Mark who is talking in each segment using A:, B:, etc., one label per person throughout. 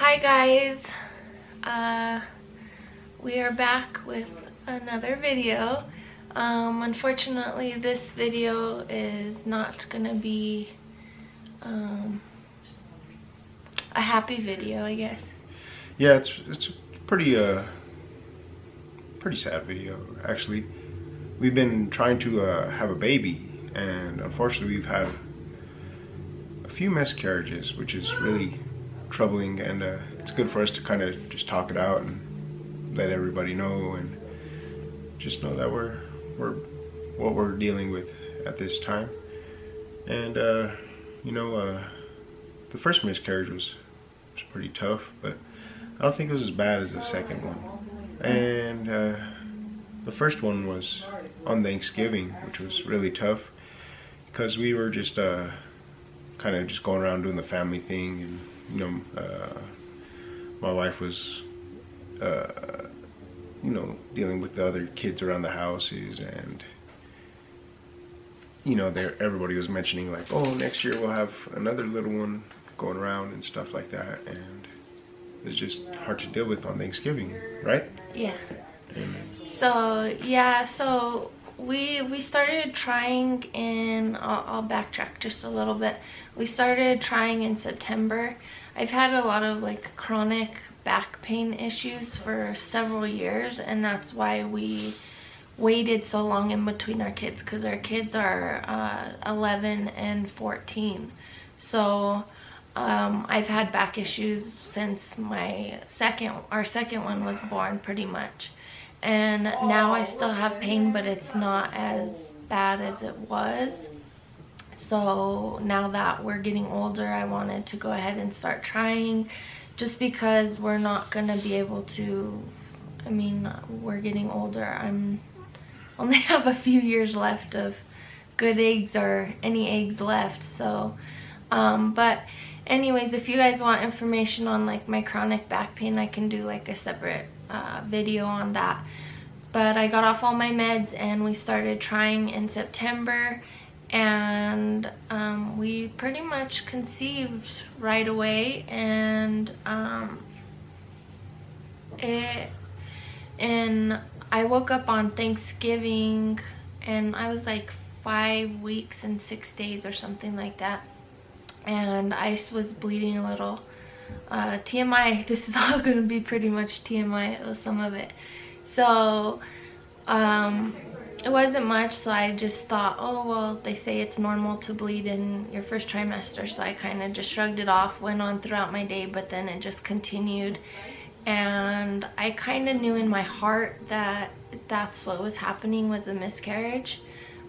A: Hi guys, we are back with another video. Unfortunately this video is not gonna be a happy video, I guess.
B: Yeah, it's a pretty sad video actually. We've been trying to have a baby, and unfortunately we've had a few miscarriages, which is really troubling, and it's good for us to kind of just talk it out and let everybody know, and just know that we're what we're dealing with at this time. And you know, the first miscarriage was pretty tough, but I don't think it was as bad as the second one. And the first one was on Thanksgiving, which was really tough because we were just kind of just going around doing the family thing, and you know, my wife was you know, dealing with the other kids around the houses, and you know, everybody was mentioning like, oh, next year we'll have another little one going around and stuff like that, and it's just hard to deal with on Thanksgiving, right?
A: Yeah. So yeah, so we started trying in, I'll backtrack just a little bit. We started trying in September. I've had a lot of like chronic back pain issues for several years, and that's why we waited so long in between our kids, because our kids are 11 and 14. So I've had back issues since our second one was born, pretty much. And now I still have pain, but it's not as bad as it was. So now that we're getting older, I wanted to go ahead and start trying, just because we're not gonna be able to, I mean, we're getting older. I'm only have a few years left of good eggs, or any eggs left. So but anyways, if you guys want information on like my chronic back pain, I can do like a separate video on that. But I got off all my meds and we started trying in September, and we pretty much conceived right away. And I woke up on Thanksgiving and I was like 5 weeks and 6 days or something like that, and I was bleeding a little. TMI, this is all going to be pretty much TMI, some of it. So it wasn't much, so I just thought, oh well, they say it's normal to bleed in your first trimester, so I kind of just shrugged it off, went on throughout my day, but then it just continued. And I kind of knew in my heart that that's what was happening, was a miscarriage,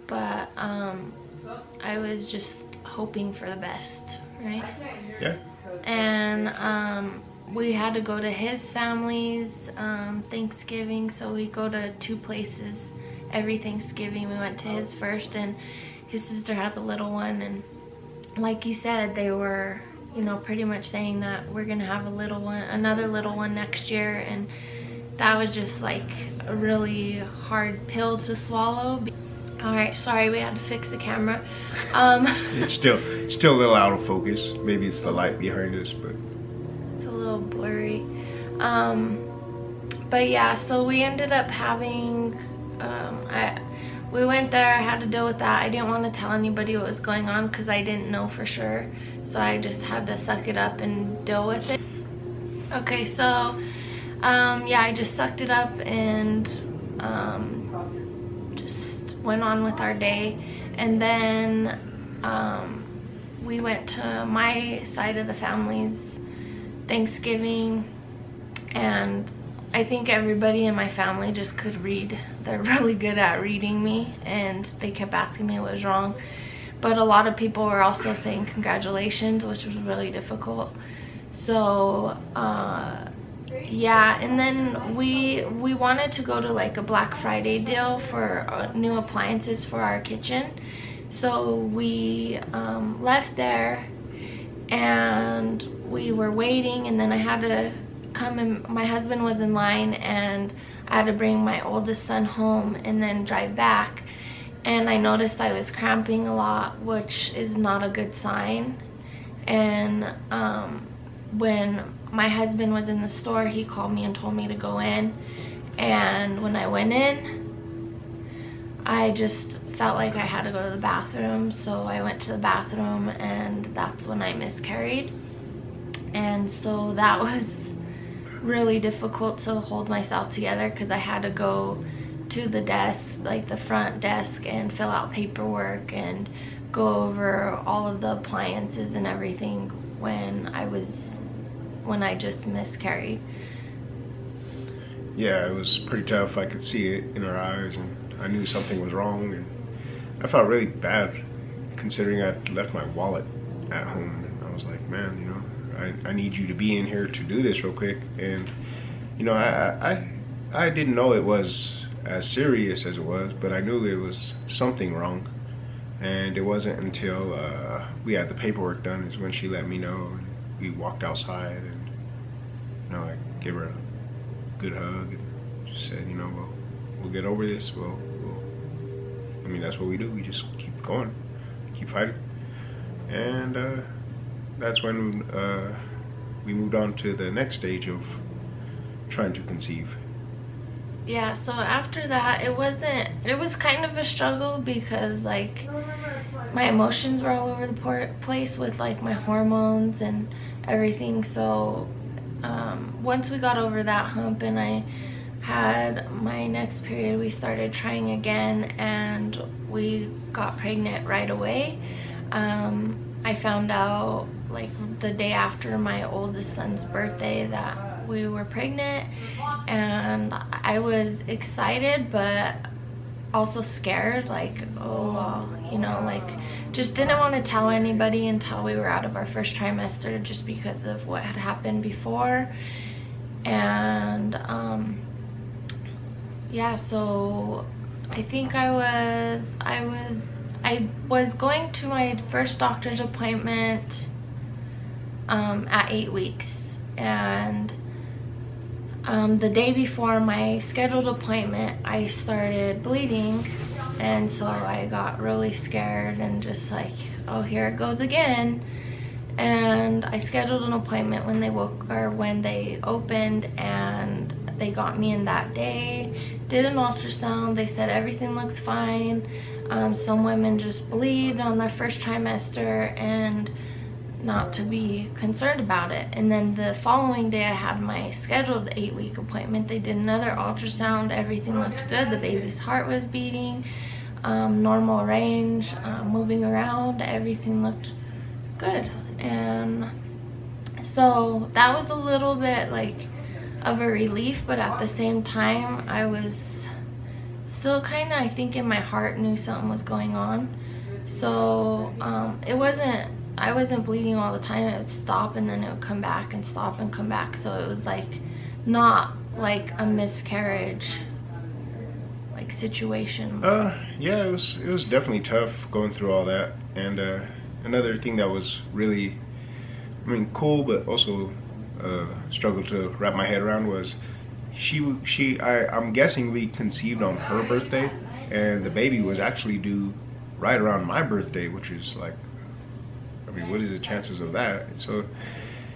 A: but I was just hoping for the best, right?
B: Yeah.
A: And we had to go to his family's Thanksgiving, so we go to 2 places every Thanksgiving. We went to his first, and his sister had the little one, and like he said, they were, you know, pretty much saying that we're gonna have a little one, another little one next year. And that was just like a really hard pill to swallow. All right, sorry, we had to fix the camera.
B: It's still a little out of focus. Maybe it's the light behind us, but
A: it's a little blurry. But yeah, so we ended up having, we went there, I had to deal with that. I didn't want to tell anybody what was going on because I didn't know for sure. So I just had to suck it up and deal with it. Okay, so yeah, I just sucked it up and just went on with our day. And then we went to my side of the family's Thanksgiving, and I think everybody in my family just could read. They're really good at reading me, and they kept asking me what was wrong. But a lot of people were also saying congratulations, which was really difficult. So yeah, and then we wanted to go to like a Black Friday deal for new appliances for our kitchen. So we left there and we were waiting, and then I had to come, and my husband was in line, and I had to bring my oldest son home and then drive back. And I noticed I was cramping a lot, which is not a good sign. And when my husband was in the store. He called me and told me to go in, and when I went in, I just felt like I had to go to the bathroom. So I went to the bathroom, and that's when I miscarried. And so that was really difficult to hold myself together, because I had to go to the desk, like the front desk, and fill out paperwork and go over all of the appliances and everything when I just miscarried.
B: Yeah, it was pretty tough. I could see it in her eyes, and I knew something was wrong, and I felt really bad considering I'd left my wallet at home. And I was like, man, you know, I need you to be in here to do this real quick. And you know, I didn't know it was as serious as it was, but I knew it was something wrong. And it wasn't until we had the paperwork done is when she let me know. And we walked outside, and you know, I gave her a good hug and just said, you know, we'll get over this. I mean, that's what we do. We just keep going, keep fighting. And that's when we moved on to the next stage of trying to conceive.
A: Yeah, so after that, it was kind of a struggle, because like my emotions were all over the place with like my hormones and everything. So once we got over that hump and I had my next period, we started trying again, and we got pregnant right away. I found out like the day after my oldest son's birthday that we were pregnant, and I was excited but also scared, like, oh well, you know, like just didn't want to tell anybody until we were out of our first trimester, just because of what had happened before. And yeah, so I think I was going to my first doctor's appointment at 8 weeks, and the day before my scheduled appointment I started bleeding, and so I got really scared and just like, oh, here it goes again. And I scheduled an appointment when they opened, and they got me in that day, did an ultrasound. They said everything looks fine. Some women just bleed on their first trimester and not to be concerned about it. And then the following day I had my scheduled 8-week appointment. They did another ultrasound. Everything looked good. The baby's heart was beating, normal range, moving around. Everything looked good. And so that was a little bit like of a relief, but at the same time I was still kind of, I think in my heart, knew something was going on. So I wasn't bleeding all the time. It would stop and then it would come back and stop and come back. So it was like not like a miscarriage like situation.
B: Yeah, it was definitely tough going through all that. And another thing that was really, I mean, cool, but also struggled to wrap my head around was I'm guessing we conceived on her birthday, and the baby was actually due right around my birthday, which is like, I mean, what is the chances of that? So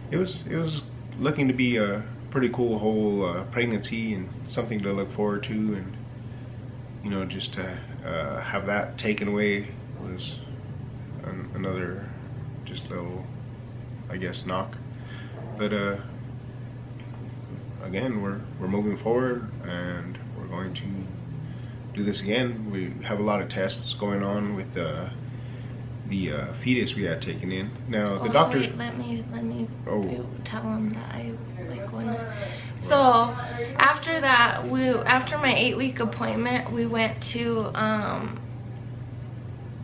B: it was looking to be a pretty cool whole pregnancy, and something to look forward to. And you know, just to have that taken away was another just little, I guess, knock. But again, we're moving forward, and we're going to do this again. We have a lot of tests going on with the fetus we had taken in. Now the doctors.
A: Wait, let me
B: Oh.
A: tell them that I like when. So after that, after my 8-week appointment, we went to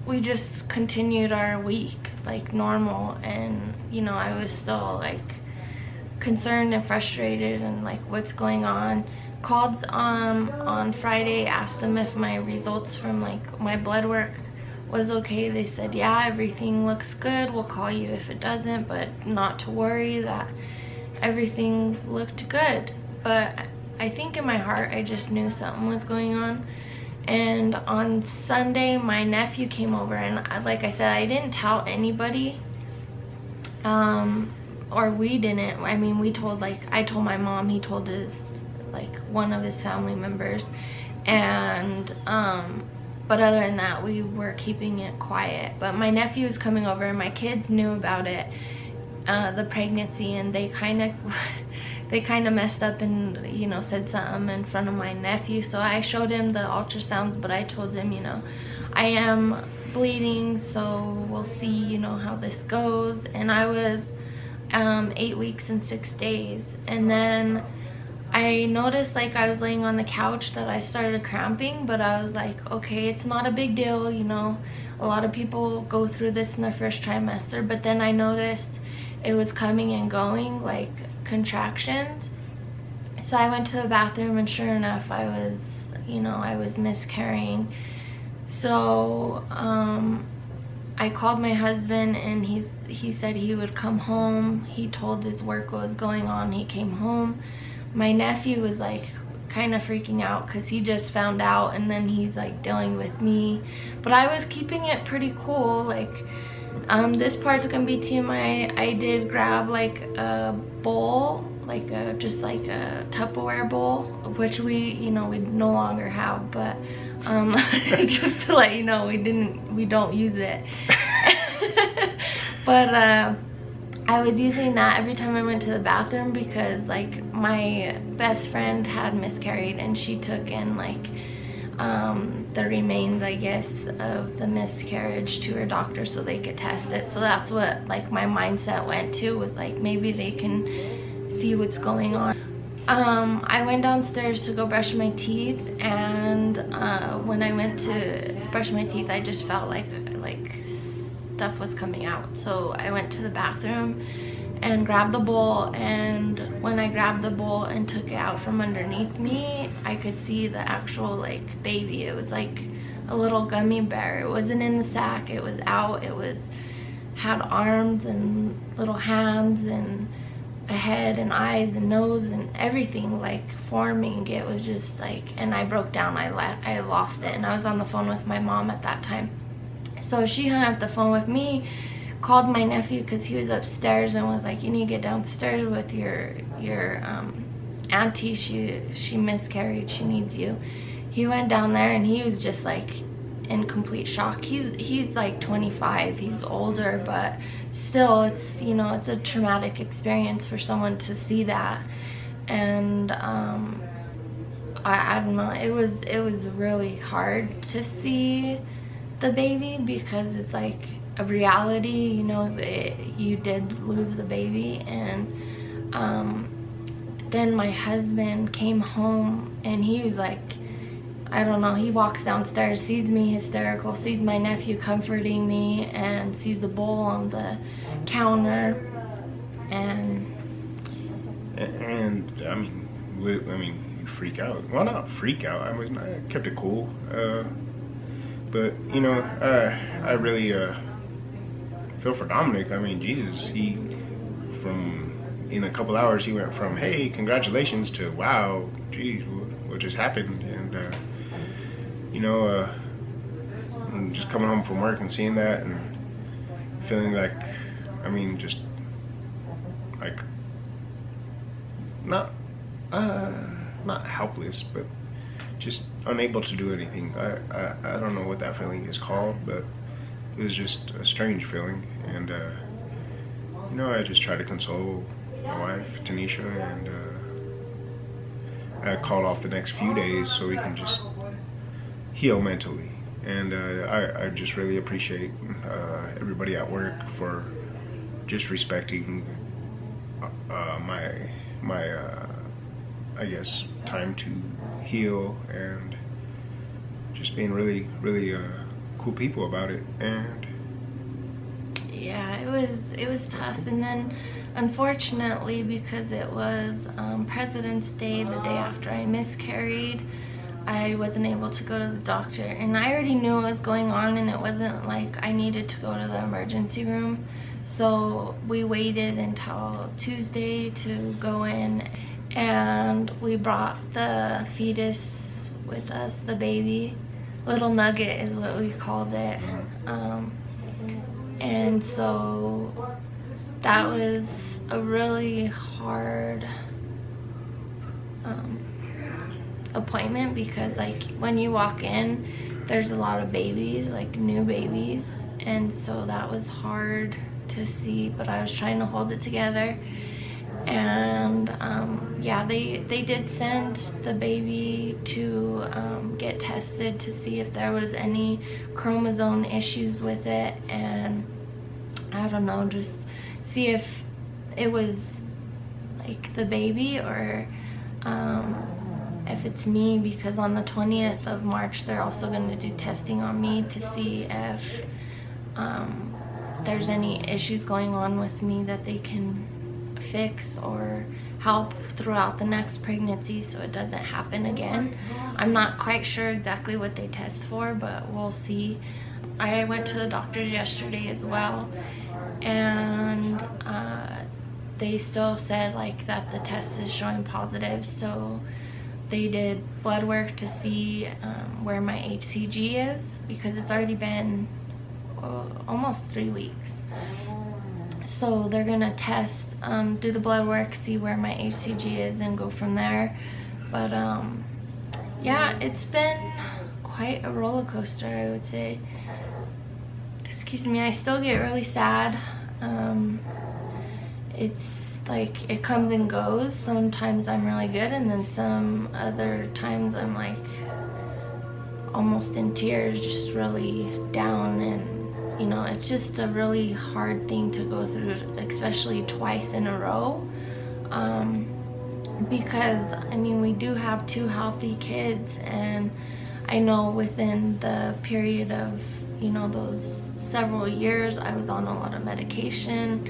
A: we just continued our week like normal, and you know, I was still like concerned and frustrated and like, what's going on. Called on Friday, asked them if my results from like my blood work was okay. They said, yeah, everything looks good, we'll call you if it doesn't, but not to worry, that everything looked good. But I think in my heart I just knew something was going on. And on Sunday my nephew came over, and like I said, I didn't tell anybody, or we didn't. I mean, we told, like, I told my mom, he told his, like, one of his family members, and but other than that, we were keeping it quiet. But my nephew was coming over, and my kids knew about it, the pregnancy, and they kind of messed up and, you know, said something in front of my nephew. So I showed him the ultrasounds, but I told him, you know, I am bleeding, so we'll see, you know, how this goes. And I was 8 weeks and 6 days, and then I noticed, like, I was laying on the couch that I started cramping, but I was like, okay, it's not a big deal, you know, a lot of people go through this in their first trimester. But then I noticed it was coming and going, like contractions. So I went to the bathroom, and sure enough, I was, you know, I was miscarrying. So I called my husband, and he said he would come home. He told his work what was going on. He came home. My nephew was, like, kind of freaking out because he just found out, and then he's, like, dealing with me. But I was keeping it pretty cool. Like, this part's gonna be TMI. I did grab, like, a bowl, like just like a Tupperware bowl, which we, you know, we no longer have, but just to let you know, we don't use it. But I was using that every time I went to the bathroom because, like, my best friend had miscarried, and she took in, like, the remains, I guess, of the miscarriage to her doctor so they could test it. So that's what, like, my mindset went to, was like, maybe they can see what's going on. I went downstairs to go brush my teeth, and when I went to brush my teeth, I just felt like stuff was coming out. So I went to the bathroom and grabbed the bowl, and when I grabbed the bowl and took it out from underneath me, I could see the actual, like, baby. It was like a little gummy bear. It wasn't in the sack, it was out. It had arms and little hands and a head and eyes and nose and everything, like, forming. It was just like, and I broke down. I lost it, and I was on the phone with my mom at that time. So she hung up the phone with me, called my nephew because he was upstairs, and was like, you need to get downstairs with your auntie. She miscarried, she needs you. He went down there, and he was just, like, in complete shock. He's like 25, he's older, but still, it's, you know, it's a traumatic experience for someone to see that. And I don't know, it was really hard to see the baby because it's like a reality, you know. You did lose the baby. And then my husband came home, and he was like, I don't know, he walks downstairs, sees me hysterical, sees my nephew comforting me, and sees the bowl on the counter, and
B: I mean, you freak out. Well, not freak out. I kept it cool. But, you know, I really feel for Dominic. I mean, Jesus, in a couple hours, he went from, hey, congratulations, to, wow, geez, what just happened? And, you know, just coming home from work and seeing that, and feeling like, I mean, just, like, not helpless, but just unable to do anything. I don't know what that feeling is called, but it was just a strange feeling. And you know, I just try to console my wife, Tanisha, and I called off the next few days so we can just heal mentally. And I just really appreciate everybody at work for just respecting my I guess time to heal, and just being really cool people about it. And
A: yeah, it was tough. And then unfortunately, because it was President's Day, the day after I miscarried, I wasn't able to go to the doctor, and I already knew what was going on, and it wasn't like I needed to go to the emergency room. So we waited until Tuesday to go in, and we brought the fetus with us, the baby. Little Nugget is what we called it. And so that was a really hard appointment, because like when you walk in, there's a lot of babies, like new babies, and so that was hard to see, but I was trying to hold it together. And yeah, they did send the baby to get tested to see if there was any chromosome issues with it, and I don't know, just see if it was like the baby or if it's me, because on the 20th of March they're also going to do testing on me to see if there's any issues going on with me that they can fix or help throughout the next pregnancy so it doesn't happen again. I'm not quite sure exactly what they test for, but we'll see. I went to the doctor's yesterday as well, and they still said like that the test is showing positive, so they did blood work to see where my HCG is, because it's already been almost 3 weeks. So they're gonna test, do the blood work, see where my HCG is, and go from there. But yeah, it's been quite a roller coaster, I would say. Excuse me, I still get really sad. It's like it comes and goes. Sometimes I'm really good, and then some other times I'm like almost in tears, just really down. And you know, it's just a really hard thing to go through, especially twice in a row, because I mean, we do have 2 healthy kids, and I know within the period of, you know, those several years I was on a lot of medication.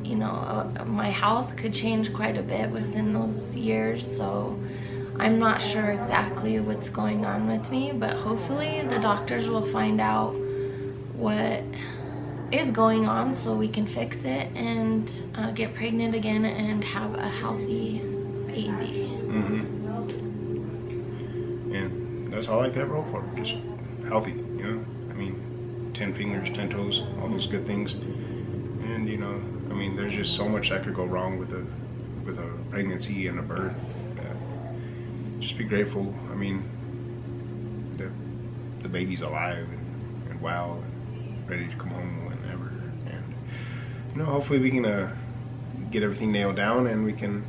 A: You know, my health could change quite a bit within those years, so I'm not sure exactly what's going on with me, but hopefully the doctors will find out what is going on so we can fix it and get pregnant again and have a healthy baby.
B: And that's all I could ever hope for, just healthy, you know. I mean, 10 fingers, 10 toes, all those good things. And you know, I mean, there's just so much that could go wrong with a pregnancy and a birth. Just be grateful. I mean, that the baby's alive and well and ready to come home whenever. And you know, hopefully we can get everything nailed down, and we can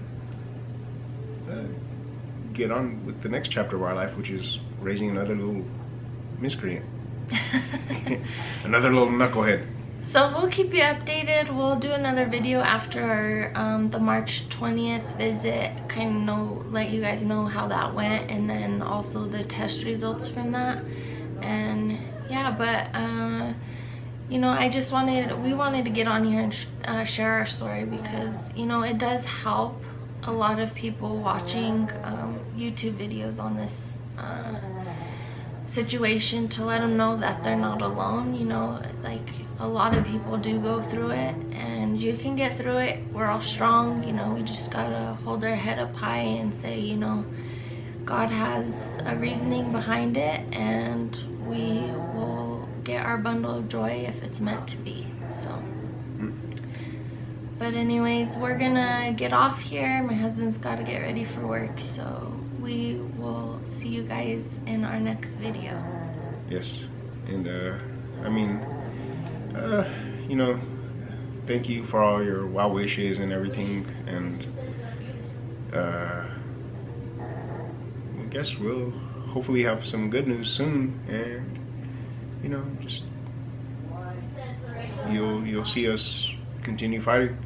B: get on with the next chapter of our life, which is raising another little miscreant. Another little knucklehead.
A: So we'll keep you updated. We'll do another video after our the March 20th visit, kind of let you guys know how that went, and then also the test results from that. And yeah, but you know, we wanted to get on here and share our story, because you know, it does help a lot of people watching YouTube videos on this situation, to let them know that they're not alone. You know, like a lot of people do go through it, and you can get through it. We're all strong, you know. We just gotta hold our head up high and say, you know, God has a reasoning behind it, and we will get our bundle of joy if it's meant to be. So but anyways, we're gonna get off here. My husband's got to get ready for work, so we will see you guys in our next video.
B: Yes. And I mean, you know, thank you for all your well wishes and everything, and I guess we'll hopefully have some good news soon, and you know, just you'll see us continue fighting.